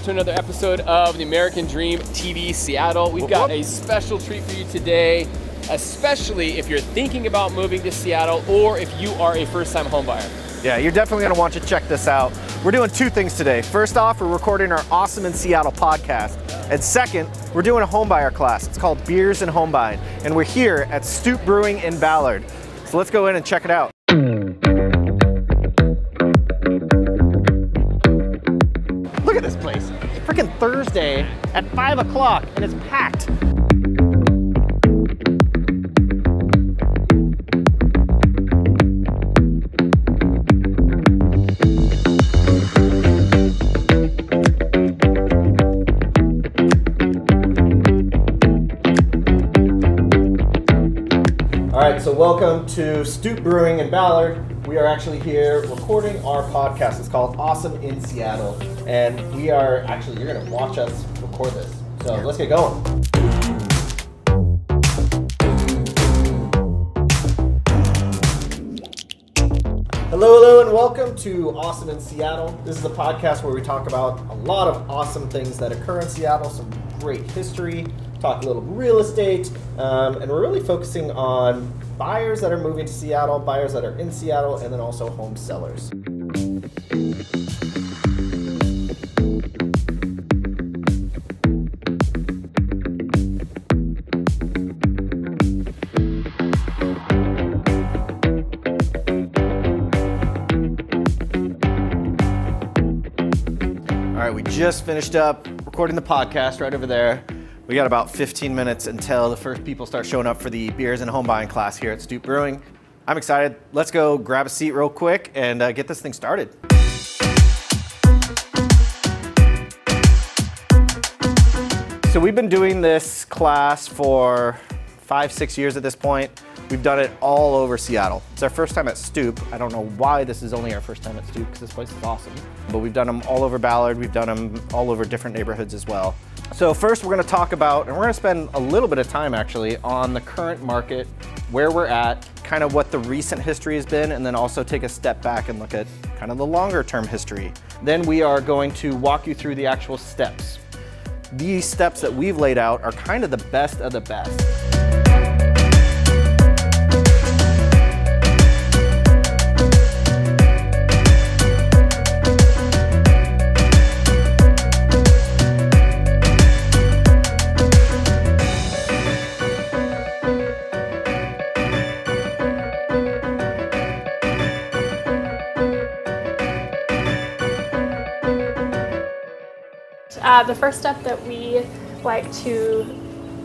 to another episode of the American Dream TV Seattle. We've got a special treat for you today, especially if you're thinking about moving to Seattle or if you are a first-time homebuyer. Yeah, you're definitely going to want to check this out. We're doing two things today. First off, we're recording our Awesome in Seattle podcast. And second, we're doing a homebuyer class. It's called Beers and Homebuying. And we're here at Stoop Brewing in Ballard. So let's go in and check it out. Look at this place. It's freaking Thursday at 5 o'clock and it's packed. All right, so welcome to Stoop Brewing in Ballard. We are actually here recording our podcast. It's called Awesome in Seattle. And we are actually, you're gonna watch us record this. So let's get going. Hello, and welcome to Awesome in Seattle. This is a podcast where we talk about a lot of awesome things that occur in Seattle, some great history, talk a little real estate, and we're really focusing on buyers that are moving to Seattle, buyers that are in Seattle, and then also home sellers. All right, we just finished up recording the podcast right over there. We got about 15 minutes until the first people start showing up for the Beers and Homebuying class here at Stoop Brewing. I'm excited. Let's go grab a seat real quick and get this thing started. So we've been doing this class for 5-6 years at this point. We've done it all over Seattle. It's our first time at Stoop. I don't know why this is only our first time at Stoop because this place is awesome. But we've done them all over Ballard. We've done them all over different neighborhoods as well. So first we're going to talk about, and we're going to spend a little bit of time actually on the current market, where we're at, kind of what the recent history has been, and then also take a step back and look at kind of the longer term history. Then we are going to walk you through the actual steps. These steps that we've laid out are kind of the best of the best. The first step that we like to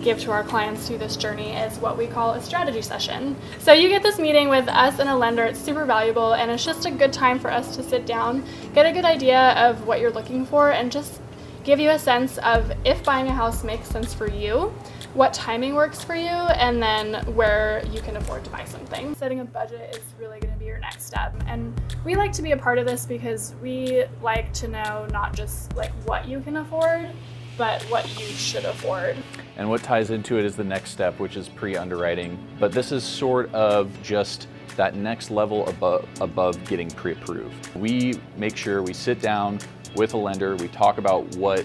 give to our clients through this journey is what we call a strategy session. So you get this meeting with us and a lender. It's super valuable, and it's just a good time for us to sit down, get a good idea of what you're looking for, and just give you a sense of if buying a house makes sense for you, what timing works for you, and then where you can afford to buy something. Setting a budget is really going to be your next step, and we like to be a part of this because we like to know not just like what you can afford, but what you should afford. And what ties into it is the next step, which is pre-underwriting. But this is sort of just that next level above getting pre-approved. We make sure we sit down with a lender, we talk about what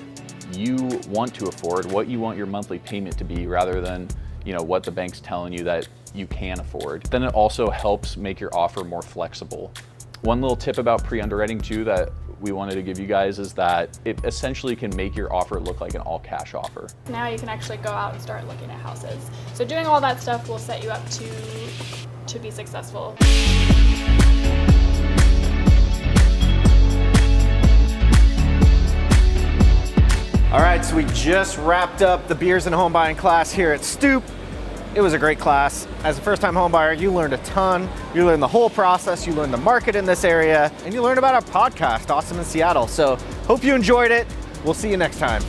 you want to afford, what you want your monthly payment to be, rather than what the bank's telling you that you can afford. Then it also helps make your offer more flexible. One little tip about pre-underwriting too that we wanted to give you guys is that it essentially can make your offer look like an all-cash offer. Now you can actually go out and start looking at houses. So doing all that stuff will set you up to be successful. All right, so we just wrapped up the Beers and Homebuying class here at Stoop. It was a great class. As a first-time homebuyer, you learned a ton. You learned the whole process, you learned the market in this area, and you learned about our podcast, Awesome in Seattle. So hope you enjoyed it. We'll see you next time.